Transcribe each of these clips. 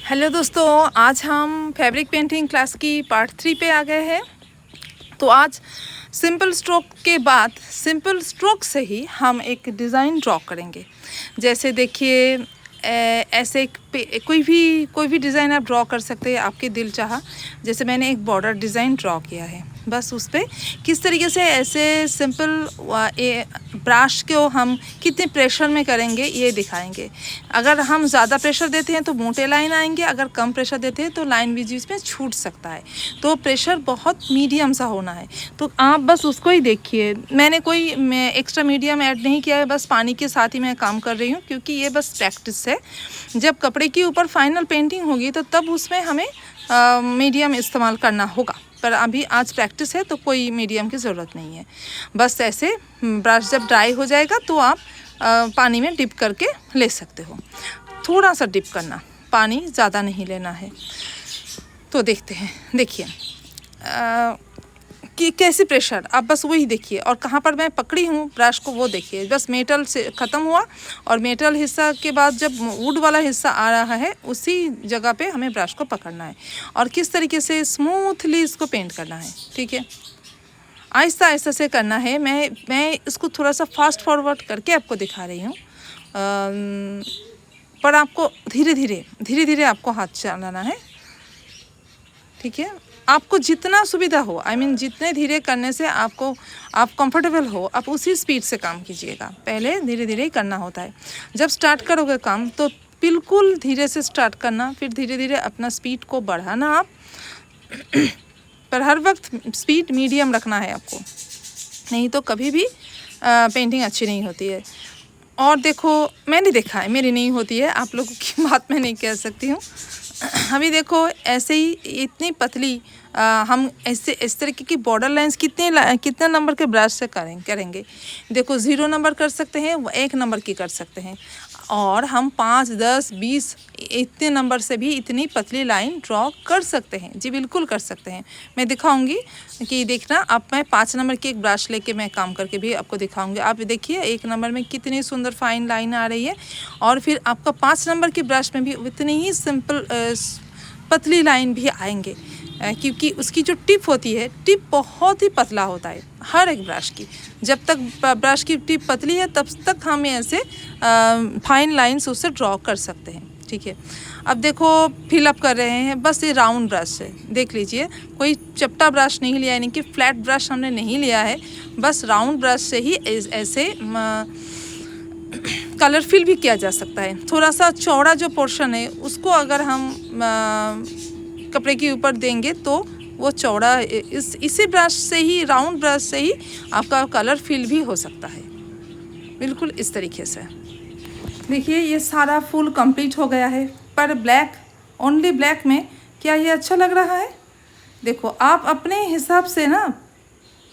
Hello दोस्तों, आज हम फैब्रिक पेंटिंग क्लास की पार्ट 3 पे आ गए हैं। तो आज सिंपल स्ट्रोक के बाद सिंपल स्ट्रोक से ही हम एक डिज़ाइन ड्रॉ करेंगे। जैसे देखिए ऐसे कोई भी डिज़ाइन आप ड्रॉ कर सकते हैं, आपके दिल चाहा। जैसे मैंने एक बॉर्डर डिज़ाइन ड्रॉ किया है, बस उस पर किस तरीके से ऐसे सिंपल ब्रश को हम कितने प्रेशर में करेंगे ये दिखाएंगे। अगर हम ज़्यादा प्रेशर देते हैं तो मोटे लाइन आएंगे, अगर कम प्रेशर देते हैं तो लाइन बीच बीच में छूट सकता है। तो प्रेशर बहुत मीडियम सा होना है, तो आप बस उसको ही देखिए। मैंने कोई एक्स्ट्रा मीडियम ऐड नहीं किया है, बस पानी के साथ ही मैं काम कर रही हूँ, क्योंकि ये बस प्रैक्टिस है। जब कपड़े के ऊपर फाइनल पेंटिंग होगी तो तब उसमें हमें मीडियम इस्तेमाल करना होगा, पर अभी आज प्रैक्टिस है तो कोई मीडियम की ज़रूरत नहीं है। बस ऐसे ब्रश जब ड्राई हो जाएगा तो आप पानी में डिप करके ले सकते हो। थोड़ा सा डिप करना, पानी ज़्यादा नहीं लेना है। तो देखते हैं, देखिए कि कैसे प्रेशर, आप बस वही देखिए, और कहाँ पर मैं पकड़ी हूँ ब्रश को वो देखिए। बस मेटल से ख़त्म हुआ और मेटल हिस्सा के बाद जब वुड वाला हिस्सा आ रहा है उसी जगह पे हमें ब्रश को पकड़ना है और किस तरीके से स्मूथली इसको पेंट करना है। ठीक है, आहिस्ता आहिस्ता से करना है। मैं इसको थोड़ा सा फास्ट फॉरवर्ड करके आपको दिखा रही हूँ, पर आपको धीरे धीरे आपको हाथ चलाना है। ठीक है, आपको जितना सुविधा हो, जितने धीरे करने से आप कंफर्टेबल हो, आप उसी स्पीड से काम कीजिएगा। पहले धीरे धीरे ही करना होता है। जब स्टार्ट करोगे काम तो बिल्कुल धीरे से स्टार्ट करना, फिर धीरे धीरे अपना स्पीड को बढ़ाना आप पर हर वक्त स्पीड मीडियम रखना है आपको, नहीं तो कभी भी पेंटिंग अच्छी नहीं होती है। और देखो, मैंने देखा है, मेरी नहीं होती है, आप लोगों की बात मैं नहीं कह सकती हूँ। अभी देखो ऐसे ही इतनी पतली हम ऐसे इस तरीके की बॉर्डर लाइंस कितने नंबर के ब्रश से करेंगे। देखो 0 नंबर कर सकते हैं, 1 नंबर की कर सकते हैं, और हम 5, 10, 20 इतने नंबर से भी इतनी पतली लाइन ड्रॉ कर सकते हैं। जी बिल्कुल कर सकते हैं। मैं दिखाऊंगी कि देखना, आप मैं 5 नंबर की एक ब्रश लेके मैं काम करके भी आपको दिखाऊंगी। आप देखिए 1 नंबर में कितनी सुंदर फाइन लाइन आ रही है, और फिर आपका 5 नंबर की ब्रश में भी उतनी ही सिंपल पतली लाइन भी आएंगे, क्योंकि उसकी जो टिप होती है, टिप बहुत ही पतला होता है हर एक ब्रश की। जब तक ब्रश की टिप पतली है तब तक हम ऐसे फाइन लाइंस उससे ड्रॉ कर सकते हैं। ठीक है, अब देखो फिलअप कर रहे हैं, बस ये राउंड ब्रश से देख लीजिए, कोई चपटा ब्रश नहीं लिया, यानी कि फ्लैट ब्रश हमने नहीं लिया है। बस राउंड ब्रश से ही ऐसे कलर फिल भी किया जा सकता है। थोड़ा सा चौड़ा जो पोर्शन है उसको अगर हम कपड़े के ऊपर देंगे तो वो चौड़ा, इसी ब्रश से ही, राउंड ब्रश से ही आपका कलर फिल भी हो सकता है, बिल्कुल इस तरीके से। देखिए ये सारा फुल कंप्लीट हो गया है, पर ब्लैक, ओनली ब्लैक में क्या ये अच्छा लग रहा है? देखो आप अपने हिसाब से ना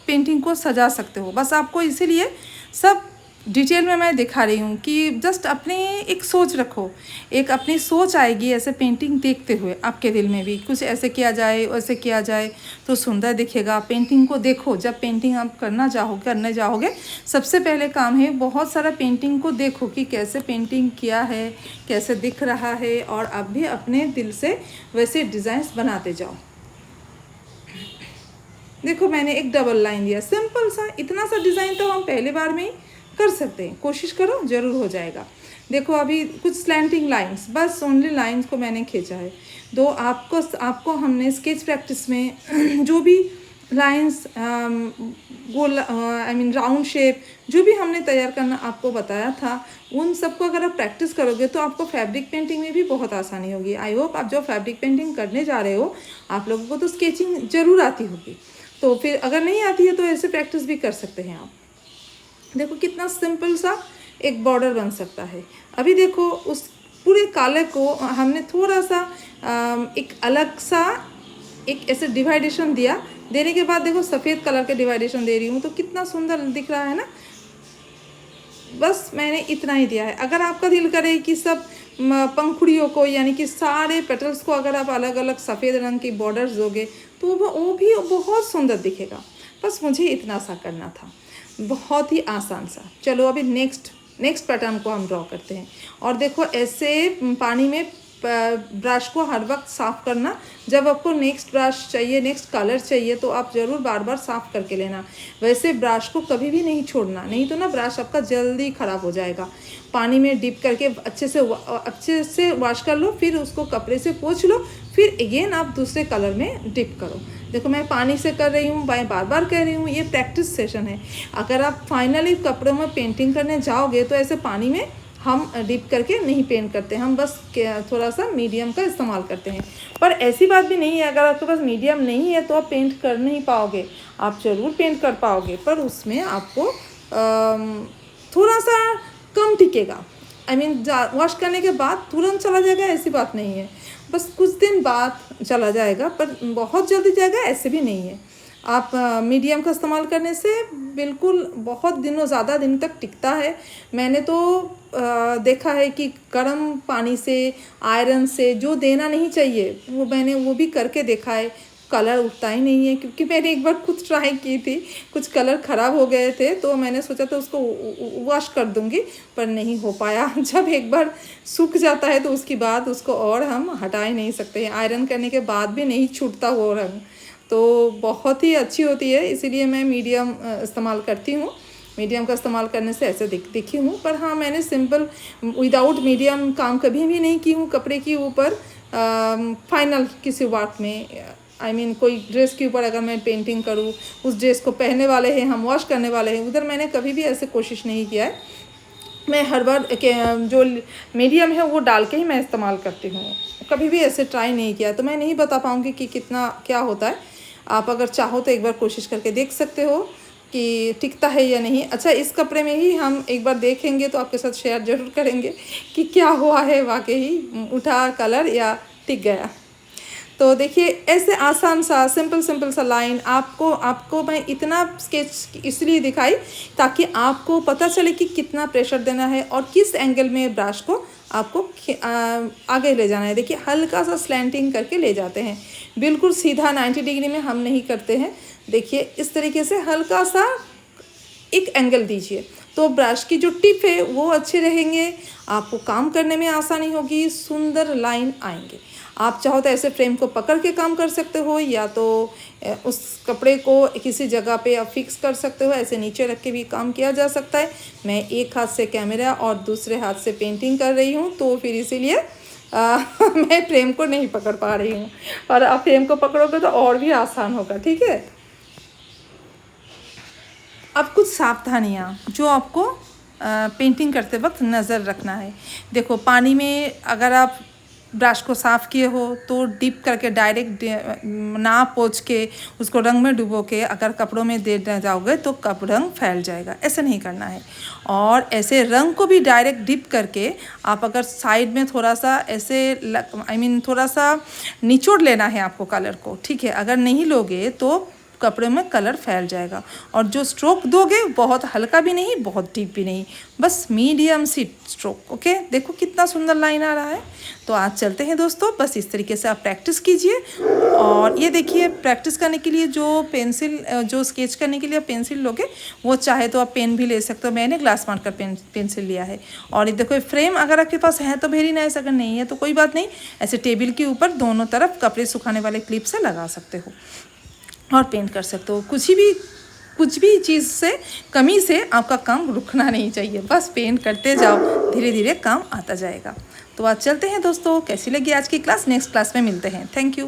पेंटिंग को सजा सकते हो। बस आपको इसीलिए सब डिटेल में मैं दिखा रही हूँ कि जस्ट अपनी एक सोच रखो, एक अपनी सोच आएगी ऐसे पेंटिंग देखते हुए। आपके दिल में भी कुछ ऐसे किया जाए, वैसे किया जाए तो सुंदर दिखेगा। पेंटिंग को देखो, जब पेंटिंग आप करने जाओगे सबसे पहले काम है बहुत सारा पेंटिंग को देखो कि कैसे पेंटिंग किया है, कैसे दिख रहा है, और आप भी अपने दिल से वैसे डिज़ाइंस बनाते जाओ। देखो मैंने एक डबल लाइन दिया, सिंपल सा, इतना सा डिज़ाइन तो हम पहले बार में ही कर सकते हैं। कोशिश करो, ज़रूर हो जाएगा। देखो अभी कुछ स्लैंटिंग लाइंस, बस ओनली लाइंस को मैंने खींचा है। दो आपको हमने स्केच प्रैक्टिस में जो भी लाइंस, गोल, राउंड शेप जो भी हमने तैयार करना आपको बताया था, उन सबको अगर आप प्रैक्टिस करोगे तो आपको फैब्रिक पेंटिंग में भी बहुत आसानी होगी। आई होप आप जो फैब्रिक पेंटिंग करने जा रहे हो, आप लोगों को तो स्केचिंग ज़रूर आती होगी, तो फिर अगर नहीं आती है तो ऐसे प्रैक्टिस भी कर सकते हैं आप। देखो कितना सिंपल सा एक बॉर्डर बन सकता है। अभी देखो उस पूरे काले को हमने थोड़ा सा एक अलग सा एक ऐसे डिवाइडेशन दिया, देने के बाद देखो सफ़ेद कलर के डिवाइडेशन दे रही हूँ तो कितना सुंदर दिख रहा है ना। बस मैंने इतना ही दिया है। अगर आपका दिल करे कि सब पंखुड़ियों को, यानी कि सारे पेटल्स को अगर आप अलग अलग सफ़ेद रंग की बॉर्डर्स दोगे तो वो भी बहुत सुंदर दिखेगा। बस मुझे इतना सा करना था, बहुत ही आसान सा। चलो अभी नेक्स्ट पैटर्न को हम ड्रॉ करते हैं। और देखो ऐसे पानी में ब्रश को हर वक्त साफ़ करना। जब आपको नेक्स्ट ब्रश चाहिए, नेक्स्ट कलर चाहिए, तो आप ज़रूर बार बार साफ़ करके लेना। वैसे ब्रश को कभी भी नहीं छोड़ना, नहीं तो ना ब्रश आपका जल्दी ख़राब हो जाएगा। पानी में डिप करके अच्छे से वॉश कर लो, फिर उसको कपड़े से पोंछ लो, फिर अगेन आप दूसरे कलर में डिप करो। देखो मैं पानी से कर रही हूँ, मैं बार बार कह रही हूँ, ये प्रैक्टिस सेशन है। अगर आप फाइनली कपड़ों में पेंटिंग करने जाओगे तो ऐसे पानी में हम डिप करके नहीं पेंट करते, हम बस थोड़ा सा मीडियम का इस्तेमाल करते हैं। पर ऐसी बात भी नहीं है, अगर आपके पास मीडियम नहीं है तो आप पेंट कर नहीं पाओगे। आप ज़रूर पेंट कर पाओगे, पर उसमें आपको थोड़ा सा कम टिकेगा। आई मीन वॉश करने के बाद तुरंत चला जाएगा ऐसी बात नहीं है, बस कुछ दिन बाद चला जाएगा, पर बहुत जल्दी जाएगा ऐसे भी नहीं है। आप मीडियम का इस्तेमाल करने से बिल्कुल बहुत दिनों ज़्यादा दिन तक टिकता है। मैंने तो देखा है कि गर्म पानी से, आयरन से जो देना नहीं चाहिए वो मैंने वो भी करके देखा है, कलर उठता ही नहीं है। क्योंकि मैंने एक बार खुद ट्राई की थी, कुछ कलर ख़राब हो गए थे, तो मैंने सोचा था उसको वॉश कर दूंगी, पर नहीं हो पाया। जब एक बार सूख जाता है तो उसके बाद उसको और हम हटा ही नहीं सकते हैं। आयरन करने के बाद भी नहीं छूटता वो रंग, तो बहुत ही अच्छी होती है, इसीलिए मैं मीडियम इस्तेमाल करती हूँ। मीडियम का इस्तेमाल करने से ऐसे दिखी हूँ। पर हाँ, मैंने सिंपल विदाउट मीडियम काम कभी भी नहीं की हूँ कपड़े के ऊपर। फाइनल किसी वर्क में, आई मीन कोई ड्रेस के ऊपर अगर मैं पेंटिंग करूँ, उस ड्रेस को पहनने वाले हैं, हम वॉश करने वाले हैं, उधर मैंने कभी भी ऐसे कोशिश नहीं किया है। मैं हर बार जो मीडियम है वो डाल के ही मैं इस्तेमाल करती हूँ, कभी भी ऐसे ट्राई नहीं किया। तो मैं नहीं बता पाऊँगी कि कितना क्या होता है। आप अगर चाहो तो एक बार कोशिश करके देख सकते हो कि टिकता है या नहीं। अच्छा, इस कपड़े में ही हम एक बार देखेंगे तो आपके साथ शेयर ज़रूर करेंगे कि क्या हुआ है, वाकई उठा कलर या टिक गया। तो देखिए ऐसे आसान सा सिंपल सा लाइन आपको मैं इतना स्केच इसलिए दिखाई ताकि आपको पता चले कि कितना प्रेशर देना है और किस एंगल में ब्रश को आपको आगे ले जाना है। देखिए हल्का सा स्लैंटिंग करके ले जाते हैं, बिल्कुल सीधा 90 डिग्री में हम नहीं करते हैं। देखिए इस तरीके से हल्का सा एक एंगल दीजिए, तो ब्रश की जो टिप है वो अच्छे रहेंगे, आपको काम करने में आसानी होगी, सुंदर लाइन आएंगे। आप चाहो तो ऐसे फ्रेम को पकड़ के काम कर सकते हो, या तो उस कपड़े को किसी जगह पे आप फिक्स कर सकते हो, ऐसे नीचे रख के भी काम किया जा सकता है। मैं एक हाथ से कैमरा और दूसरे हाथ से पेंटिंग कर रही हूँ, तो फिर इसीलिए मैं फ्रेम को नहीं पकड़ पा रही हूँ, और आप फ्रेम को पकड़ोगे तो और भी आसान होगा। ठीक है, अब कुछ सावधानियाँ जो आपको पेंटिंग करते वक्त नज़र रखना है। देखो पानी में अगर आप ब्रश को साफ़ किए हो तो डिप करके डायरेक्ट ना पोंछ के उसको रंग में डुबो के अगर कपड़ों में दे जाओगे तो रंग फैल जाएगा, ऐसे नहीं करना है। और ऐसे रंग को भी डायरेक्ट डिप करके आप अगर साइड में थोड़ा सा ऐसे थोड़ा सा निचोड़ लेना है आपको कलर को। ठीक है, अगर नहीं लोगे तो कपड़े में कलर फैल जाएगा। और जो स्ट्रोक दोगे बहुत हल्का भी नहीं, बहुत डीप भी नहीं, बस मीडियम सी स्ट्रोक। ओके, देखो कितना सुंदर लाइन आ रहा है। तो आज चलते हैं दोस्तों, बस इस तरीके से आप प्रैक्टिस कीजिए। और ये देखिए प्रैक्टिस करने के लिए जो स्केच करने के लिए आप पेंसिल लोगे, वो चाहे तो आप पेन भी ले सकते हो। मैंने ग्लास मार्कर पेंसिल लिया है। और ये देखो फ्रेम अगर आपके पास है तो वेरी नाइस, अगर नहीं है तो कोई बात नहीं, ऐसे टेबल के ऊपर दोनों तरफ कपड़े सुखाने वाले क्लिप से लगा सकते हो और पेंट कर सकते हो। कुछ भी चीज़ से कमी से आपका काम रुकना नहीं चाहिए, बस पेंट करते जाओ, धीरे धीरे काम आता जाएगा। तो आज चलते हैं दोस्तों, कैसी लगी आज की क्लास, नेक्स्ट क्लास में मिलते हैं। Thank you.